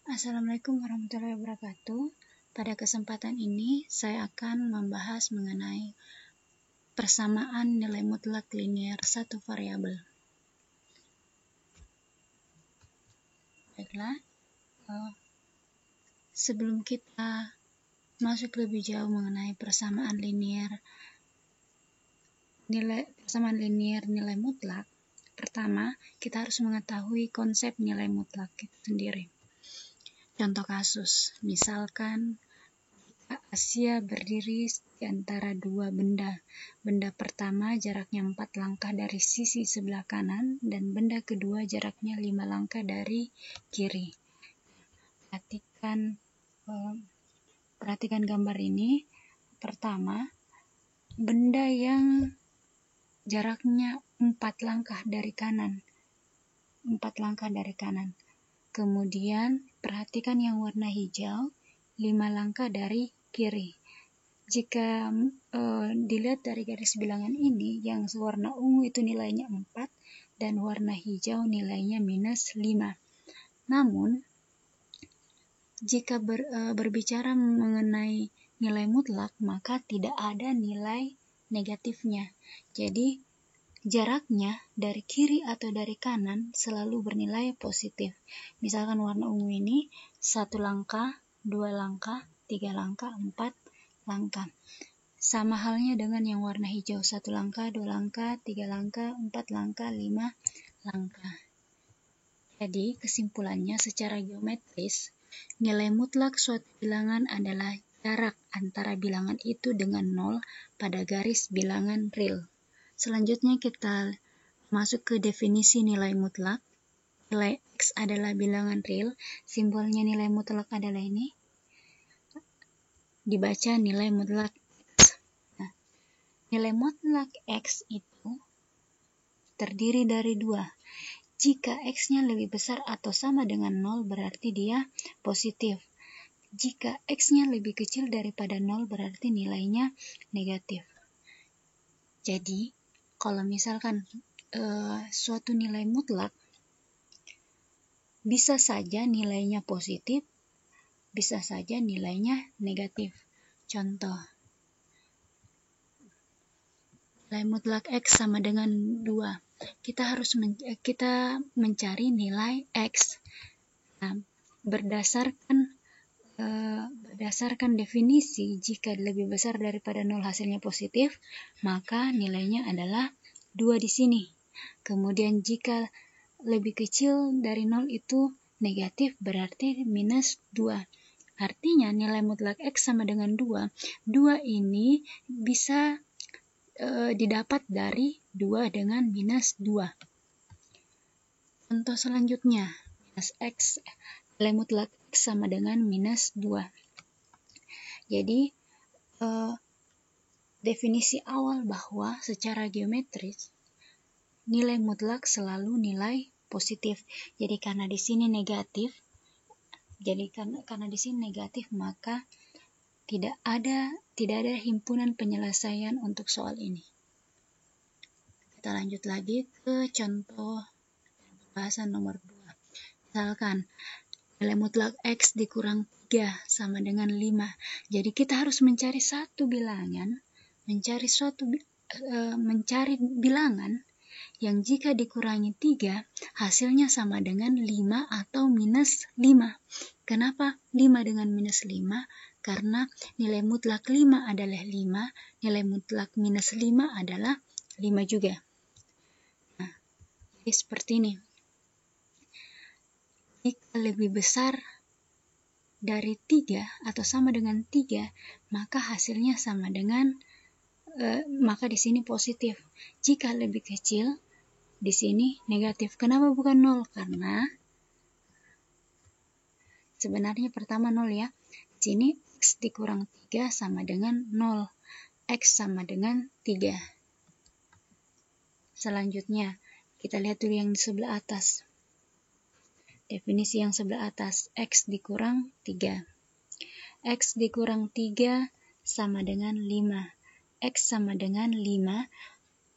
Assalamualaikum warahmatullahi wabarakatuh. Pada kesempatan ini, saya akan membahas mengenai persamaan nilai mutlak linier satu variabel. Baiklah, sebelum kita masuk lebih jauh mengenai persamaan linier nilai mutlak, pertama kita harus mengetahui konsep nilai mutlak itu sendiri. Contoh kasus, misalkan Asia berdiri di antara dua benda. Benda pertama jaraknya 4 langkah dari sisi sebelah kanan dan benda kedua jaraknya 5 langkah dari kiri. Perhatikan gambar ini. Pertama, benda yang jaraknya 4 langkah dari kanan. 4 langkah dari kanan. Kemudian perhatikan yang warna hijau 5 langkah dari kiri. Jika dilihat dari garis bilangan ini, yang warna ungu itu nilainya 4 dan warna hijau nilainya -5. Namun jika berbicara mengenai nilai mutlak, maka tidak ada nilai negatifnya. Jadi jaraknya dari kiri atau dari kanan selalu bernilai positif. Misalkan warna ungu ini 1 langkah, 2 langkah, 3 langkah, 4 langkah. Sama halnya dengan yang warna hijau, 1 langkah, 2 langkah, 3 langkah, 4 langkah, 5 langkah. Jadi kesimpulannya secara geometris, nilai mutlak suatu bilangan adalah jarak antara bilangan itu dengan 0 pada garis bilangan real. Selanjutnya kita masuk ke definisi nilai mutlak. Nilai X adalah bilangan real, simbolnya nilai mutlak adalah ini. Dibaca nilai mutlak X. Nah, nilai mutlak X itu terdiri dari 2. Jika X-nya lebih besar atau sama dengan 0, berarti dia positif. Jika X-nya lebih kecil daripada 0, berarti nilainya negatif. Jadi, kalau misalkan suatu nilai mutlak, bisa saja nilainya positif, bisa saja nilainya negatif. Contoh, nilai mutlak X sama dengan 2. Kita harus mencari nilai X. Nah, berdasarkan definisi, jika lebih besar daripada 0 hasilnya positif, maka nilainya adalah 2 di sini. Kemudian jika lebih kecil dari 0 itu negatif, berarti -2. Artinya nilai mutlak X sama dengan 2. 2 ini bisa didapat dari 2 dengan -2. Contoh selanjutnya, -X, nilai mutlak X sama dengan -2. Jadi, definisi awal bahwa secara geometris, nilai mutlak selalu nilai positif. Jadi karena di sini negatif, maka tidak ada himpunan penyelesaian untuk soal ini. Kita lanjut lagi ke contoh bahasan nomor 2. Misalkan nilai mutlak X dikurang 3 sama dengan 5. Jadi kita harus mencari bilangan yang jika dikurangi 3 hasilnya sama dengan 5 atau -5. Kenapa 5 dengan -5? Karena nilai mutlak 5 adalah 5, nilai mutlak -5 adalah 5 juga. Nah, jadi seperti ini. Jika lebih besar dari 3 atau sama dengan 3, maka hasilnya sama dengan maka di sini positif. Jika lebih kecil, di sini negatif. Kenapa bukan 0? Karena sebenarnya pertama 0 ya. Di sini X dikurang 3 sama dengan 0. X sama dengan 3. Selanjutnya, kita lihat dulu yang di sebelah atas. Definisi yang sebelah atas, X dikurang 3. X dikurang 3 sama dengan 5. X sama dengan 5.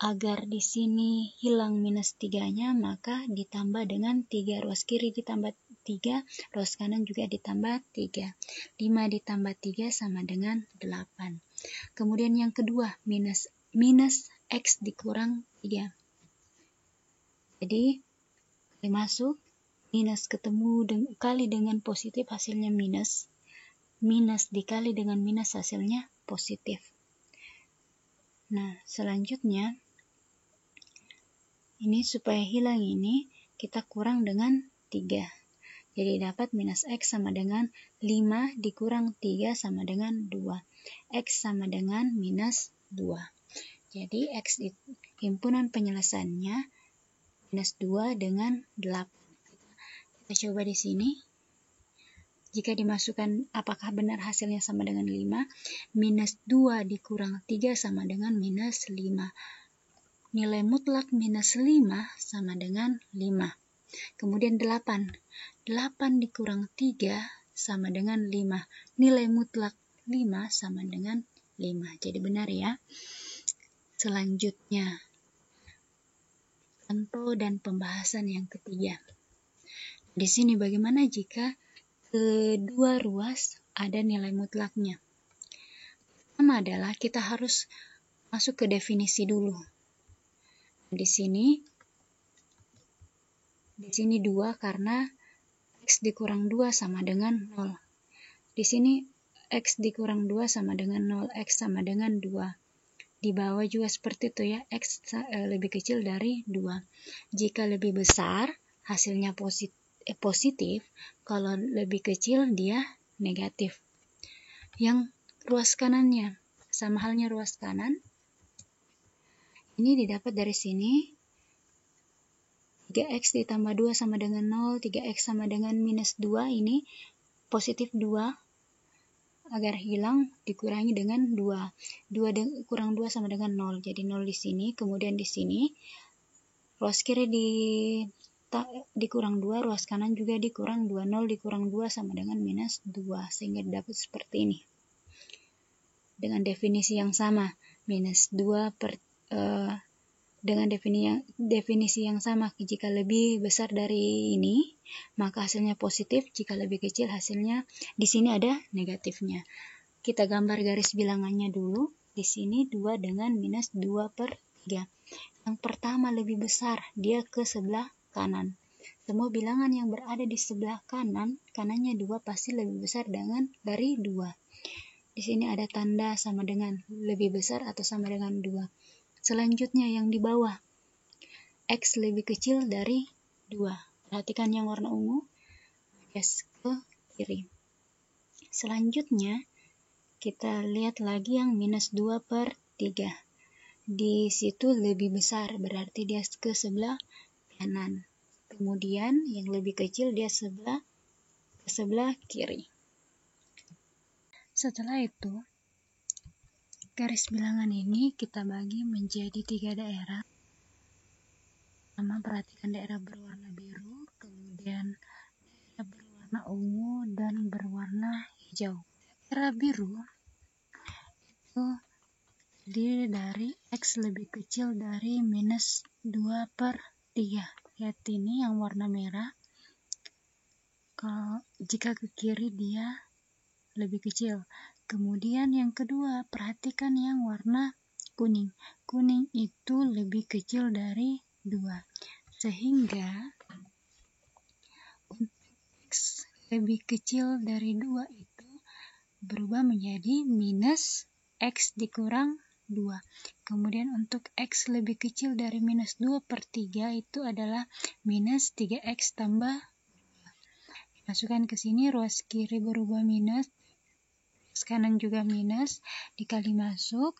agar di sini hilang minus 3-nya, maka ditambah dengan 3. Ruas kiri ditambah 3, ruas kanan juga ditambah 3. 5 ditambah 3 sama dengan 8. Kemudian yang kedua, minus X dikurang 3. Jadi, masuk, minus ketemu kali dengan positif hasilnya minus. Minus dikali dengan minus hasilnya positif. Nah, selanjutnya, ini supaya hilang ini, kita kurang dengan 3. Jadi dapat minus X sama dengan 5 dikurang 3 sama dengan 2. X sama dengan minus 2. Jadi X himpunan penyelesaiannya minus 2 dengan 8. Kita coba di sini. Jika dimasukkan apakah benar hasilnya sama dengan 5? Minus 2 dikurang 3 sama dengan minus 5. Nilai mutlak minus 5 sama dengan 5. Kemudian 8. 8 dikurang 3 sama dengan 5. Nilai mutlak 5 sama dengan 5. Jadi benar ya. Selanjutnya, contoh dan pembahasan yang ketiga. Di sini bagaimana jika kedua ruas ada nilai mutlaknya? Pertama adalah kita harus masuk ke definisi dulu. Di sini 2 karena X dikurang 2 sama dengan 0. Di sini X dikurang 2 sama dengan 0, X sama dengan 2. Di bawah juga seperti itu ya, X lebih kecil dari 2. Jika lebih besar, hasilnya positif, kalau lebih kecil dia negatif. Yang ruas kanannya, sama halnya ruas kanan, ini didapat dari sini, 3X ditambah 2 sama dengan 0, 3X sama dengan minus 2, ini positif 2, agar hilang dikurangi dengan 2. 2 kurang 2 sama dengan 0, jadi 0 di sini, kemudian di sini, ruas kiri dikurang 2, ruas kanan juga dikurang 2, 0 dikurang 2 sama dengan minus 2, sehingga dapat seperti ini. Dengan definisi yang sama, minus 2 dengan definisi yang sama, jika lebih besar dari ini, maka hasilnya positif, jika lebih kecil hasilnya di sini ada negatifnya. Kita gambar garis bilangannya dulu. Di sini 2 dengan minus 2/3. Yang pertama lebih besar, dia ke sebelah kanan. Semua bilangan yang berada di sebelah kanan, kanannya 2 pasti lebih besar dari 2. Di sini ada tanda sama dengan lebih besar atau sama dengan 2. Selanjutnya yang di bawah, X lebih kecil dari 2. Perhatikan yang warna ungu, geser ke kiri. Selanjutnya, kita lihat lagi yang minus 2/3. Di situ lebih besar, berarti dia ke sebelah kanan. Kemudian yang lebih kecil dia ke sebelah kiri. Setelah itu, garis bilangan ini kita bagi menjadi 3 daerah. Pertama, perhatikan daerah berwarna biru, kemudian daerah berwarna ungu, dan berwarna hijau. Daerah biru itu terdiri dari X lebih kecil dari minus 2/3. Lihat ini yang warna merah. Jika ke kiri dia lebih kecil. Kemudian yang kedua, perhatikan yang warna kuning. Kuning itu lebih kecil dari 2. Sehingga untuk X lebih kecil dari 2 itu berubah menjadi minus X dikurang 2. Kemudian untuk X lebih kecil dari minus 2/3 itu adalah minus 3X tambah 2. Masukkan ke sini, ruas kiri berubah minus, ruas kanan juga minus, dikali masuk,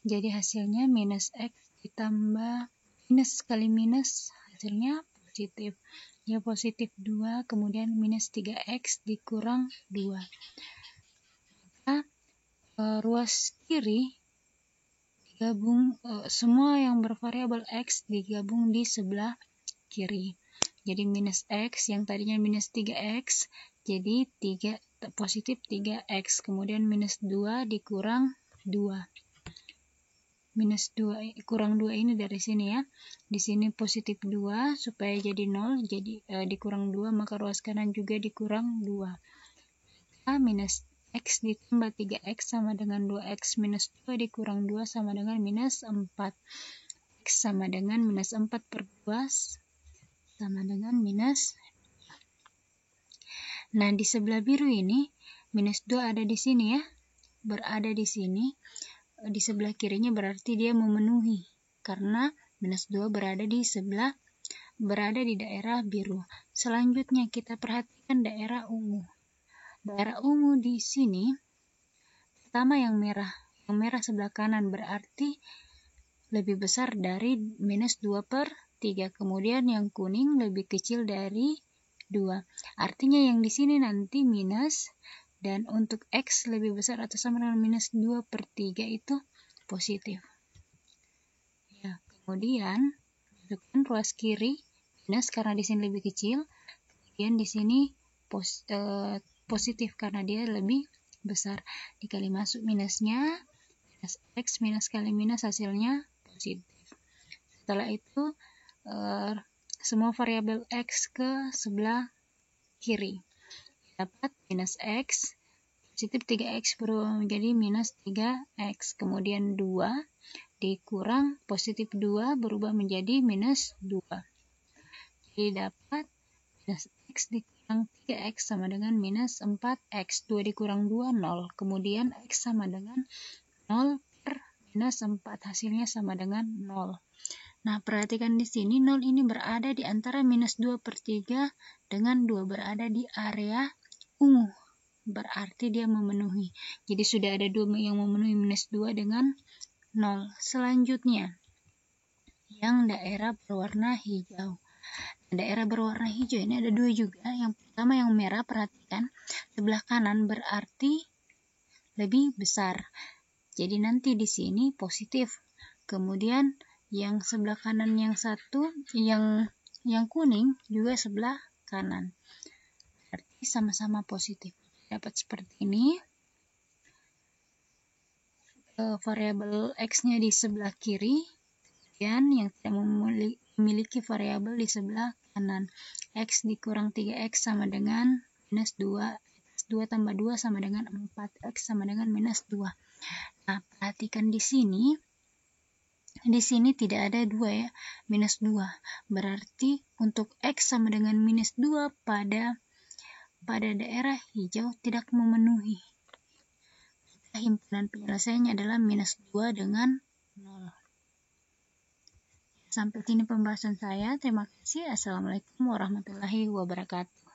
jadi hasilnya minus X ditambah minus kali minus, hasilnya positif. Ya, positif 2, kemudian minus 3X dikurang 2. Maka ruas kiri digabung, semua yang bervariabel X digabung di sebelah kiri. Jadi minus X yang tadinya minus 3X, jadi positif 3X, kemudian minus 2 dikurang 2. minus 2 kurang 2 ini dari sini ya. Di sini positif 2 supaya jadi 0, jadi dikurang 2, maka ruas kanan juga dikurang 2. Minus X ditambah 3X sama dengan 2X minus 2 dikurang 2 sama dengan minus 4. X sama dengan minus 4 per 2 sama dengan minus. Nah, di sebelah biru ini, minus 2 ada di sini ya. Berada di sini. Di sebelah kirinya berarti dia memenuhi. Karena minus 2 berada di daerah biru. Selanjutnya kita perhatikan daerah ungu. Daerah ungu di sini, pertama yang merah sebelah kanan berarti lebih besar dari minus 2 per 3. Kemudian yang kuning lebih kecil dari 2. Artinya yang di sini nanti minus, dan untuk X lebih besar atau sama dengan minus 2 per 3 itu positif. Ya, kemudian masukkan ruas kiri minus karena di sini lebih kecil. Kemudian di sini positif karena dia lebih besar. Dikali masuk minusnya, minus X minus kali minus hasilnya positif. Setelah itu semua variabel X ke sebelah kiri. Dapat minus X, positif 3X berubah menjadi minus 3X. Kemudian 2 dikurang positif 2 berubah menjadi minus 2. Jadi dapat minus X dikurang 3X sama dengan minus 4X. 2 dikurang 2, 0. Kemudian X sama dengan 0 per minus 4. Hasilnya sama dengan 0. Nah, perhatikan di sini 0 ini berada di antara minus 2 per 3 dengan 2 berada di area ungu. Berarti dia memenuhi. Jadi sudah ada 2 yang memenuhi minus 2 dengan 0. Selanjutnya, yang daerah berwarna hijau. Daerah berwarna hijau ini ada 2 juga. Yang pertama yang merah, perhatikan sebelah kanan berarti lebih besar. Jadi nanti di sini positif. Kemudian yang sebelah kanan yang satu, yang kuning juga sebelah kanan. Berarti sama-sama positif. Dapat seperti ini. Variabel X-nya di sebelah kiri. Kemudian yang tidak memiliki variabel di sebelah kanan. X dikurang 3X sama dengan minus 2. X 2 tambah 2 sama dengan 4. X sama dengan minus 2. Nah, perhatikan di sini. Di sini tidak ada 2 ya. Minus 2. Berarti untuk X sama dengan minus 2 pada daerah hijau tidak memenuhi. Himpunan penyelesaiannya adalah minus 2 dengan 0. Sampai sini pembahasan saya. Terima kasih. Assalamualaikum warahmatullahi wabarakatuh.